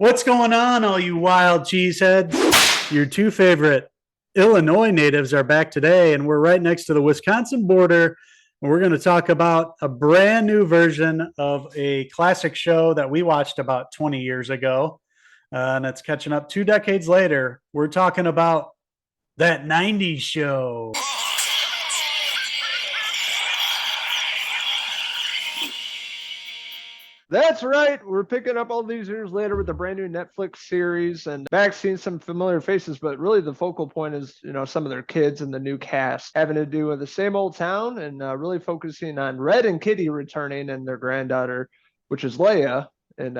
What's going on, all you wild cheeseheads? Your two favorite Illinois natives are back today, and we're right next to the Wisconsin border. And we're going to talk about a brand new version of a classic show that we watched about 20 years ago. And it's catching up 2 decades later. We're talking about that 90s show. That's right. We're picking up all these years later with a brand new Netflix series and back seeing some familiar faces, but really the focal point is, some of their kids and the new cast having to do with the same old town and really focusing on Red and Kitty returning and their granddaughter, which is Leia, and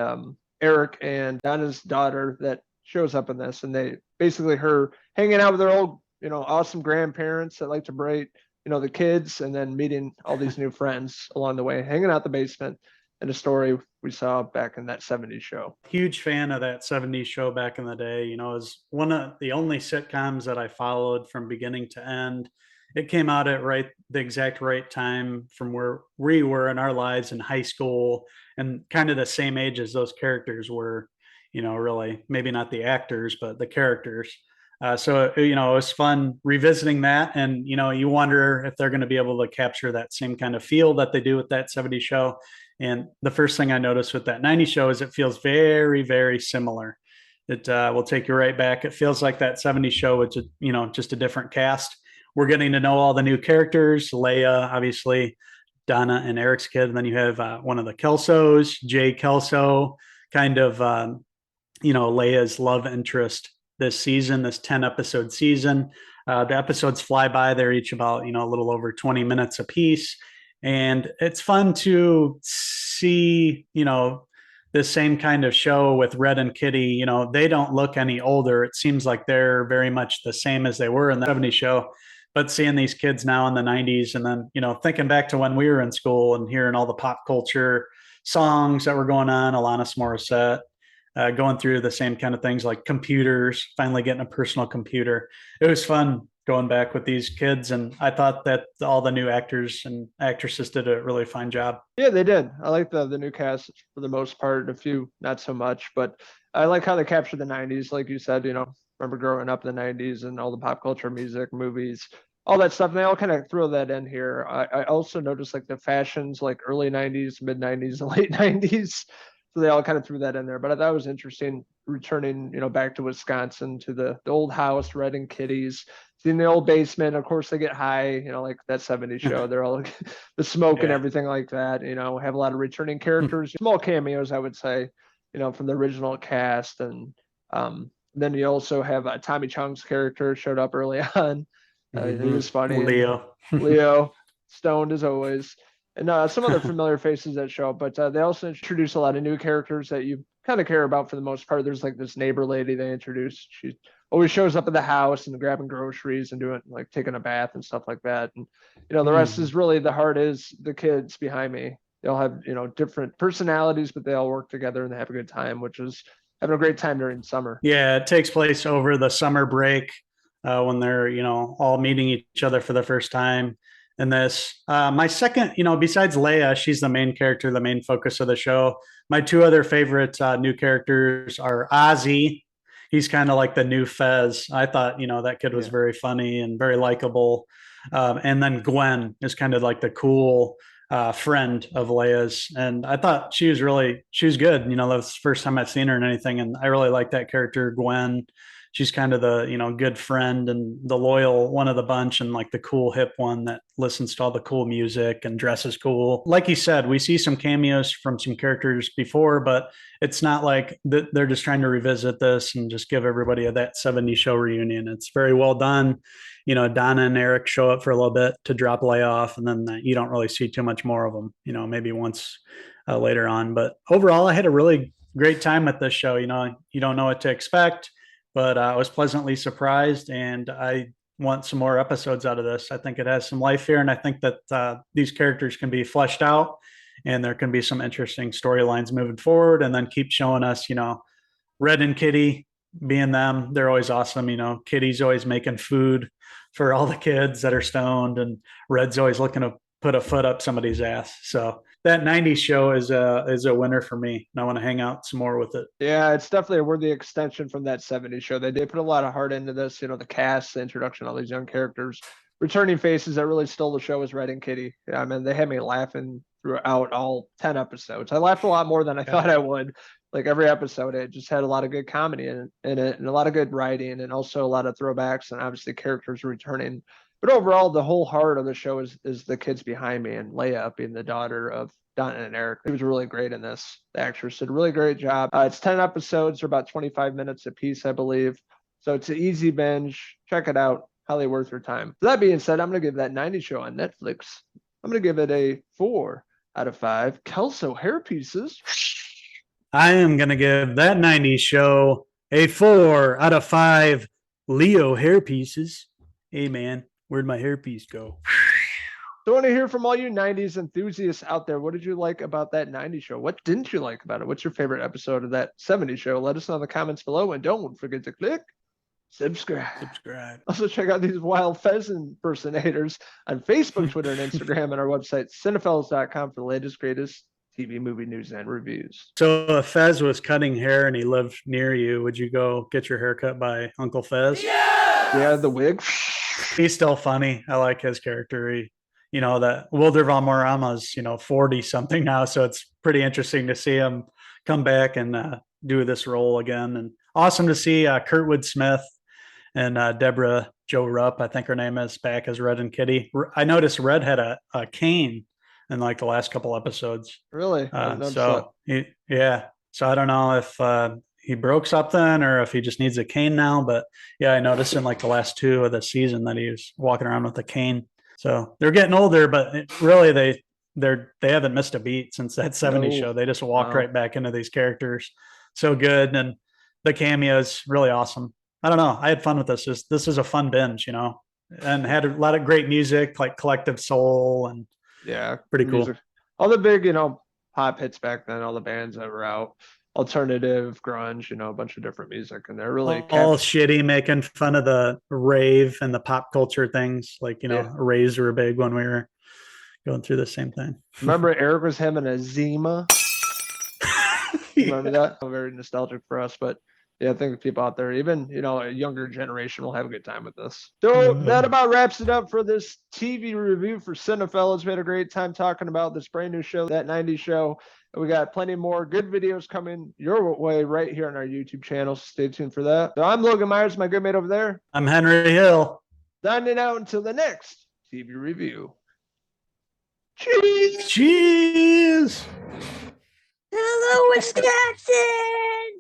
Eric and Donna's daughter that shows up in this. And they basically her hanging out with their old, awesome grandparents that like to break, the kids, and then meeting all these new friends along the way, hanging out the basement, and a story we saw back in that 70s show. Huge fan of that 70s show back in the day. It was one of the only sitcoms that I followed from beginning to end. It came out at the exact right time from where we were in our lives in high school, and kind of the same age as those characters were, really maybe not the actors, but the characters. It was fun revisiting that. And, you wonder if they're going to be able to capture that same kind of feel that they do with that 70s show. And the first thing I noticed with that 90s show is it feels very, very similar. It will take you right back. It feels like that 70s show, which is, just a different cast. We're getting to know all the new characters. Leia, obviously, Donna and Eric's kid. And then you have one of the Kelsos, Jay Kelso, kind of, Leia's love interest this season, this 10 episode season. The episodes fly by. They're each about, a little over 20 minutes a piece. And it's fun to see, the same kind of show with Red and Kitty. They don't look any older. It seems like they're very much the same as they were in the 70s show. But seeing these kids now in the 90s, and then, thinking back to when we were in school and hearing all the pop culture songs that were going on, Alanis Morissette, going through the same kind of things like computers, finally getting a personal computer. It was fun going back with these kids, and I thought that all the new actors and actresses did a really fine job. Yeah, they did. I like the new cast for the most part. A few not so much, but I like how they captured the 90s. Like you said, remember growing up in the 90s and all the pop culture music, movies, all that stuff. And they all kind of throw that in here. I also noticed like the fashions, like early 90s, mid 90s, and late 90s. So they all kind of threw that in there. But I thought it was interesting returning, back to Wisconsin to the old house, Red and Kitty's, in the old basement. Of course, they get high, like that 70s show. They're all like, the smoke and everything like that. Have a lot of returning characters, small cameos, I would say, from the original cast. And then you also have Tommy Chong's character showed up early on. He was funny. Leo. Leo, stoned as always. And some other familiar faces that show up, but they also introduce a lot of new characters that you kind of care about for the most part. There's like this neighbor lady they introduced. She always shows up at the house and grabbing groceries and doing like taking a bath and stuff like that. And the rest is really the heart is the kids behind me. They all have different personalities, but they all work together and they have a good time, which is having a great time during summer. Yeah, it takes place over the summer break when they're all meeting each other for the first time. And this, my second, besides Leia, she's the main character, the main focus of the show. My two other favorite new characters are Ozzy. He's kind of like the new Fez. I thought, that kid was very funny and very likable. And then Gwen is kind of like the cool friend of Leia's. And I thought she was good. That was the first time I've seen her in anything. And I really like that character, Gwen. She's kind of the good friend and the loyal one of the bunch, and like the cool hip one that listens to all the cool music and dresses cool. Like you said, we see some cameos from some characters before, but it's not like they're just trying to revisit this and just give everybody that 70s show reunion. It's very well done. Donna and Eric show up for a little bit to drop Leia off, and then you don't really see too much more of them, maybe once later on. But overall, I had a really great time with this show. You don't know what to expect, but I was pleasantly surprised, and I want some more episodes out of this. I think it has some life here, and I think that these characters can be fleshed out, and there can be some interesting storylines moving forward, and then keep showing us, Red and Kitty being them. They're always awesome. Kitty's always making food for all the kids that are stoned, and Red's always looking to put a foot up somebody's ass. So that 90s show is a winner for me. And I want to hang out some more with it. Yeah, it's definitely a worthy extension from that 70s show. They put a lot of heart into this, the cast, the introduction, all these young characters, returning faces that really stole the show was Red and Kitty. Yeah, I mean, they had me laughing throughout all 10 episodes. I laughed a lot more than I Yeah. thought I would. Like every episode, it just had a lot of good comedy in it and a lot of good writing and also a lot of throwbacks and obviously characters returning. But overall, the whole heart of the show is the kids behind me and Leia being the daughter of Don and Eric. He was really great in this. The actress did a really great job. It's 10 episodes, they're about 25 minutes a piece, I believe. So it's an easy binge. Check it out. Highly worth your time. That being said, I'm going to give that 90 show on Netflix. I'm going to give it a 4 out of 5 Kelso hair pieces. I am going to give that 90s show a 4 out of 5 Leo hairpieces. Hey, man, where'd my hairpiece go? So I want to hear from all you 90s enthusiasts out there. What did you like about that 90s show? What didn't you like about it? What's your favorite episode of that 70s show? Let us know in the comments below. And don't forget to click subscribe. Also, check out these wild Fez impersonators on Facebook, Twitter, and Instagram, and our website, Cinephellas.com, for the latest, greatest TV, movie news, and reviews. So if Fez was cutting hair and he lived near you, would you go get your hair cut by Uncle Fez? Yeah, the wig. He's still funny. I like his character. That Wilder Von Morama's, 40 something now. So it's pretty interesting to see him come back and do this role again. And awesome to see Kurtwood Smith and Deborah Jo Rupp, I think her name is, back as Red and Kitty. I noticed Red had a cane in like the last couple episodes. Really? So I don't know if he broke something or if he just needs a cane now. But yeah, I noticed in like the last 2 of the season that he was walking around with a cane. So they're getting older, but really they haven't missed a beat since that 70s show. They just walked right back into these characters. So good. And the cameos, really awesome. I don't know. I had fun with this. This is a fun binge, and had a lot of great music like Collective Soul and pretty cool. Music. All the big, pop hits back then, all the bands that were out, alternative, grunge, a bunch of different music. And they're really all shitty, making fun of the rave and the pop culture things. Like, raves were big when we were going through the same thing. Remember Eric was having a Zima? Remember that? Very nostalgic for us, but yeah, I think people out there, even, a younger generation will have a good time with this. So that about wraps it up for this TV review for Cinephellas. We had a great time talking about this brand new show, that 90s show. We got plenty more good videos coming your way right here on our YouTube channel. So stay tuned for that. So I'm Logan Myers, my good mate over there. I'm Henry Hill. Signing out until the next TV review. Cheers! Cheers! Hello, Wisconsin!